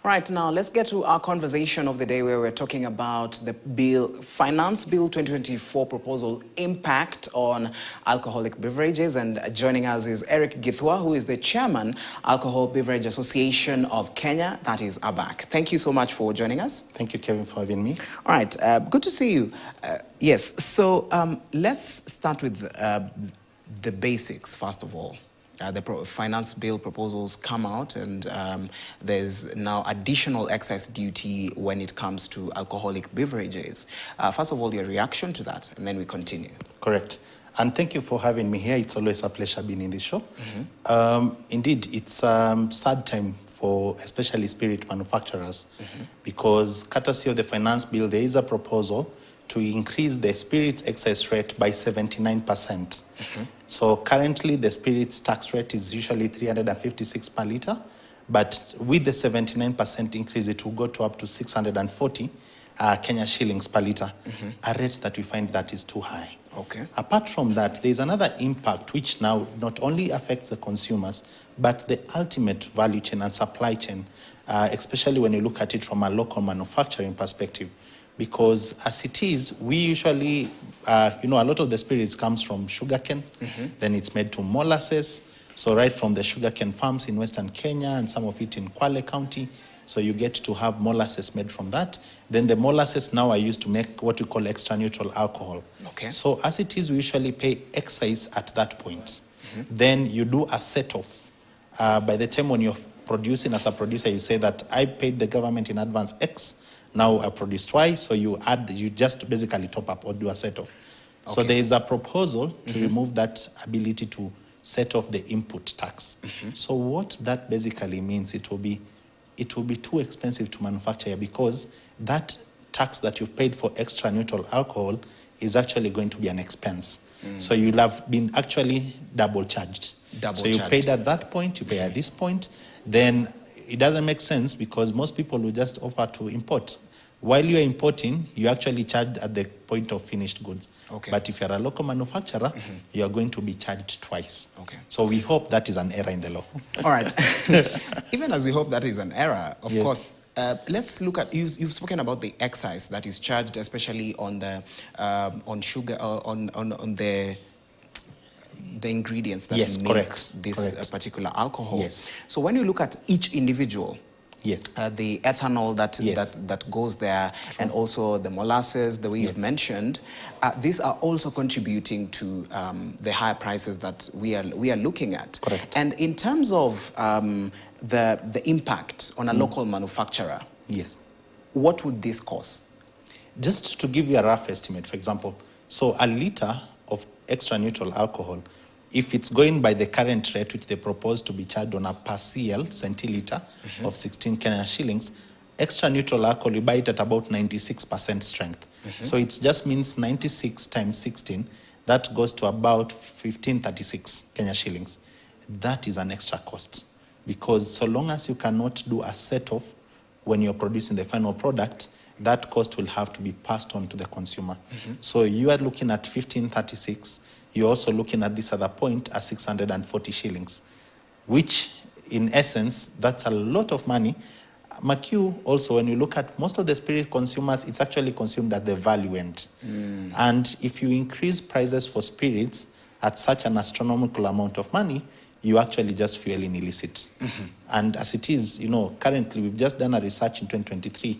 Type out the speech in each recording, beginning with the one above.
Right, now let's get to our conversation of the day where we're talking about the Finance Bill 2024 proposal impact on alcoholic beverages. And joining us is Eric Githua, who is the chairman, Alcohol Beverage Association of Kenya, that is ABAC. Thank you so much for joining us. Thank you, Kevin, for having me. All right, good to see you. Yes, so let's start with the basics, first of all. The finance bill proposals come out, and there's now additional excise duty when it comes to alcoholic beverages. First of all, your reaction to that, and then we continue. Correct. And thank you for having me here. It's always a pleasure being in this show. Indeed, it's a sad time for especially spirit manufacturers because courtesy of the finance bill, there is a proposal to increase the spirits excise rate by 79%. So currently the spirits tax rate is usually 356 per litre, but with the 79% increase, it will go to up to 640 Kenya shillings per litre, a rate that we find that is too high. Okay. Apart from that, there's another impact which now not only affects the consumers, but the ultimate value chain and supply chain, especially when you look at it from a local manufacturing perspective. Because as it is, we usually, a lot of the spirits comes from sugarcane, then it's made to molasses. So right from the sugarcane farms in Western Kenya and some of it in Kwale County, so you get to have molasses made from that. Then the molasses now are used to make what we call extra neutral alcohol. Okay. So as it is, we usually pay excise at that point. Then you do a set-off. By the time when you're producing as a producer, you say that I paid the government in advance X, now I produce twice, so you just basically top up or do a set-off. Okay. So there is a proposal to remove that ability to set off the input tax. So what that basically means, it will be too expensive to manufacture because that tax that you've paid for extra neutral alcohol is actually going to be an expense. So you'll have been actually double charged. So you paid at that point, you pay at this point, then it doesn't make sense because most people will just offer to import. While you're importing, you actually charge at the point of finished goods. Okay. But if you're a local manufacturer, you're going to be charged twice. Okay. So we hope that is an error in the law. All right. Even as we hope that is an error, of course, let's look at, you've spoken about the excise that is charged, especially on the, on sugar, on the ingredients that make this particular alcohol. Yes. So when you look at each individual, the ethanol that goes there, and also the molasses, the way you've mentioned, these are also contributing to the higher prices that we are looking at. Correct. And in terms of the impact on a local manufacturer, what would this cost? Just to give you a rough estimate, for example, so a litre of extra neutral alcohol, if it's going by the current rate, which they propose to be charged on a per CL centiliter of 16 Kenya shillings, extra neutral alcohol, you buy it at about 96% strength. So it just means 96 times 16, that goes to about 1536 Kenya shillings. That is an extra cost because so long as you cannot do a set-off when you're producing the final product, that cost will have to be passed on to the consumer. So you are looking at 1536. You're also looking at this other point as 640 shillings, which in essence, that's a lot of money. McHugh, also, when you look at most of the spirit consumers, it's actually consumed at the value end. And if you increase prices for spirits at such an astronomical amount of money, you actually just fuel in illicit. And as it is, currently we've just done a research in 2023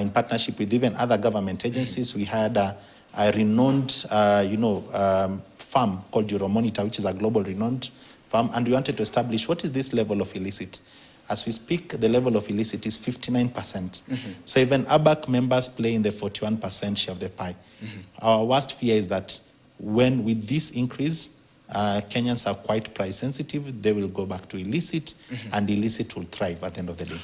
in partnership with even other government agencies. We had a renowned, firm called Euromonitor, which is a global renowned firm, and we wanted to establish what is this level of illicit. As we speak, the level of illicit is 59%. So even ABAC members play in the 41% share of the pie. Our worst fear is that with this increase, Kenyans are quite price sensitive. They will go back to illicit, and illicit will thrive at the end of the day.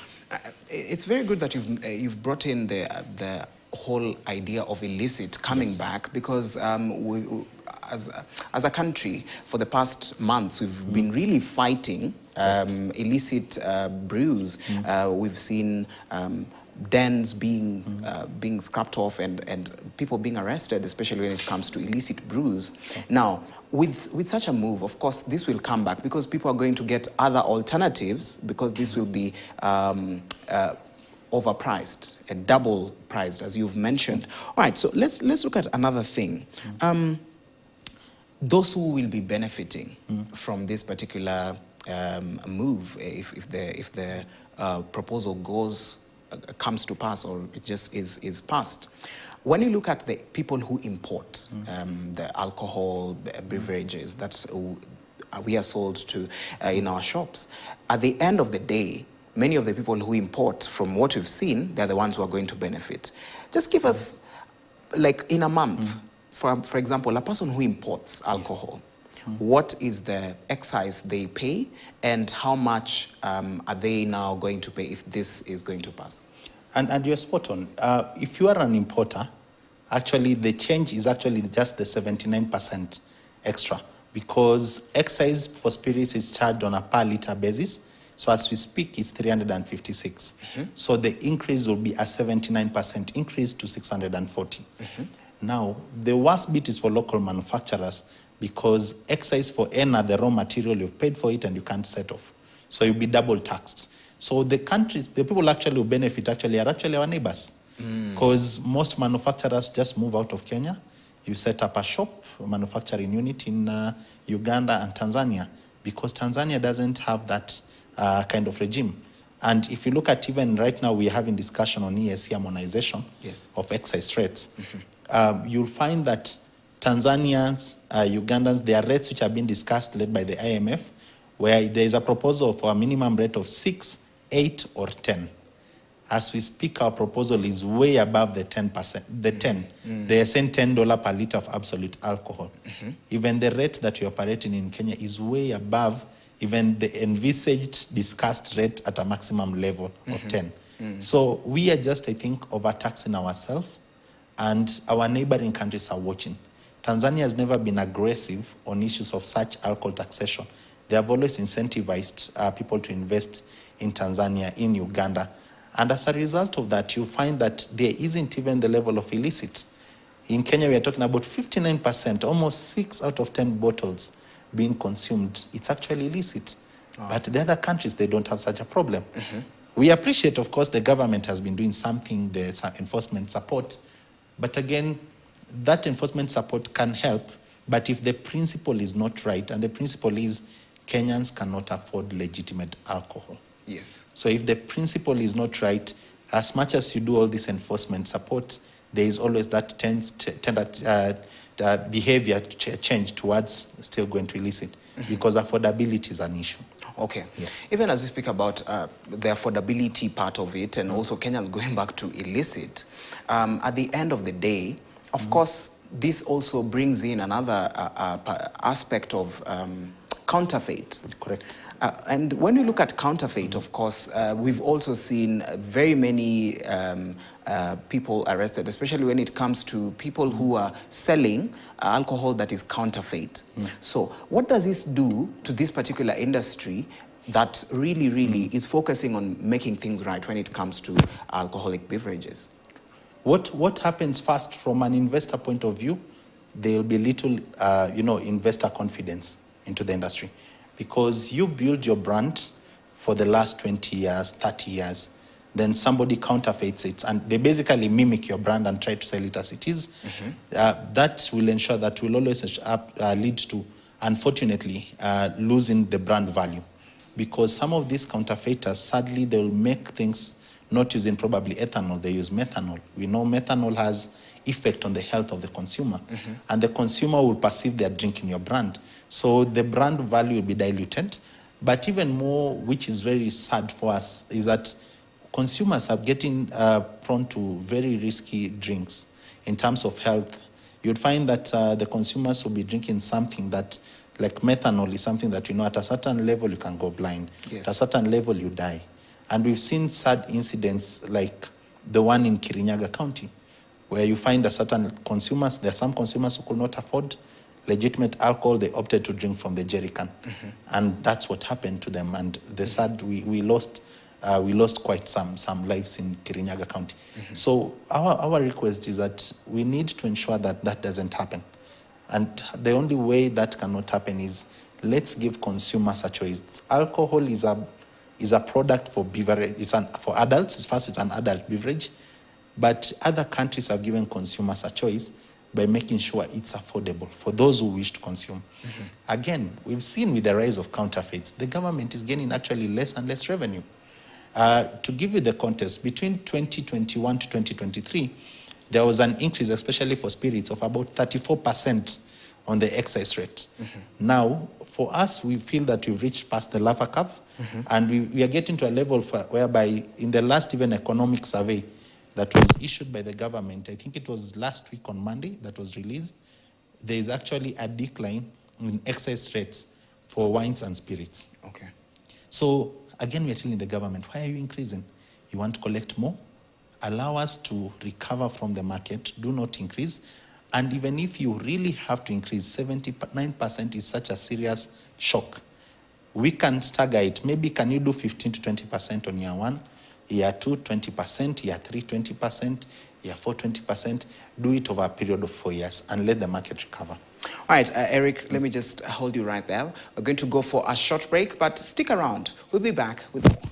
It's very good that you've brought in the whole idea of illicit coming back, because as a country, for the past months, we've been really fighting illicit brews. We've seen dens being scrapped off and people being arrested, especially when it comes to illicit brews. Now, with such a move, of course, this will come back because people are going to get other alternatives, because this will be overpriced and double priced, as you've mentioned. All right, so let's look at another thing. Those who will be benefiting from this particular move, if the proposal comes to pass, or it just is passed. When you look at the people who import the alcohol beverages that we are sold to in our shops, at the end of the day, many of the people who import, from what we've seen, they're the ones who are going to benefit. Just give us, like in a month, for example, a person who imports alcohol, what is the excise they pay, and how much are they now going to pay if this is going to pass? And you're spot on. If you are an importer, actually the change is actually just the 79% extra, because excise for spirits is charged on a per liter basis. So as we speak, it's 356. So the increase will be a 79% increase to 640. Now, the worst bit is for local manufacturers, because excise for ENA, the raw material, you've paid for it and you can't set off. So you'll be double taxed. So the people actually who benefit are actually our neighbors. Because most manufacturers just move out of Kenya. You set up a shop, a manufacturing unit in Uganda and Tanzania, because Tanzania doesn't have that kind of regime. And if you look at, even right now, we're having discussion on ESC harmonization of excise rates. You'll find that Tanzanians, Ugandans, there are rates which have been discussed, led by the IMF, where there is a proposal for a minimum rate of 6, 8, or 10. As we speak, our proposal is way above the 10%. The 10. They are saying $10 per liter of absolute alcohol. Even the rate that you're operating in Kenya is way above even the envisaged discussed rate at a maximum level of 10. So we are just, I think, overtaxing ourselves, and our neighboring countries are watching. Tanzania has never been aggressive on issues of such alcohol taxation. They have always incentivized people to invest in Tanzania, in Uganda. And as a result of that, you find that there isn't even the level of illicit. In Kenya, we are talking about 59%, almost 6 out of 10 bottles being consumed. It's actually illicit. But the other countries, they don't have such a problem. We appreciate, of course, the government has been doing something, the enforcement support. But again, that enforcement support can help, but if the principle is not right, and the principle is Kenyans cannot afford legitimate alcohol. Yes. So if the principle is not right, as much as you do all this enforcement support, there is always that behavior change towards still going to illicit, because affordability is an issue. Okay. Yes. Even as we speak about the affordability part of it, and also Kenyans going back to illicit, at the end of the day, of course, this also brings in another aspect of counterfeit. Correct. And when you look at counterfeit, of course, we've also seen very many people arrested, especially when it comes to people who are selling alcohol that is counterfeit. So what does this do to this particular industry that really is focusing on making things right when it comes to alcoholic beverages? What happens first, from an investor point of view, there will be little, investor confidence into the industry, because you build your brand for the last 20 years, 30 years, then somebody counterfeits it, and they basically mimic your brand and try to sell it as it is. That will ensure that will always lead to, unfortunately, losing the brand value, because some of these counterfeiters, sadly, they will make things not using probably ethanol, they use methanol. We know methanol has effect on the health of the consumer, and the consumer will perceive they are drinking your brand. So the brand value will be diluted. But even more, which is very sad for us, is that consumers are getting prone to very risky drinks in terms of health. You'd find that the consumers will be drinking something that, like methanol, is something that, at a certain level you can go blind. Yes. At a certain level you die. And we've seen sad incidents like the one in Kirinyaga County, where you find that certain consumers, there are some consumers who could not afford legitimate alcohol, they opted to drink from the jerry can. And that's what happened to them. And the sad, we lost quite some lives in Kirinyaga County. So our request is that we need to ensure that that doesn't happen. And the only way that cannot happen is, let's give consumers a choice. Alcohol is is a product for beverage. For adults. First, it's an adult beverage, but other countries have given consumers a choice by making sure it's affordable for those who wish to consume. Again, we've seen with the rise of counterfeits, the government is gaining actually less and less revenue. To give you the context, between 2021 to 2023, there was an increase, especially for spirits, of about 34% on the excise rate. Now, for us, we feel that we've reached past the lava curve, and we are getting to a level whereby in the last even economic survey that was issued by the government, I think it was last week on Monday that was released, there is actually a decline in excise rates for wines and spirits. Okay. So again, we are telling the government, why are you increasing? You want to collect more? Allow us to recover from the market. Do not increase. And even if you really have to increase, 79% is such a serious shock. We can stagger it. Maybe can you do 15 to 20% on year 1, year 2, 20%, year 3, 20%, year 4, 20%. Do it over a period of 4 years and let the market recover. All right, Eric, let me just hold you right there. We're going to go for a short break, but stick around. We'll be back with more.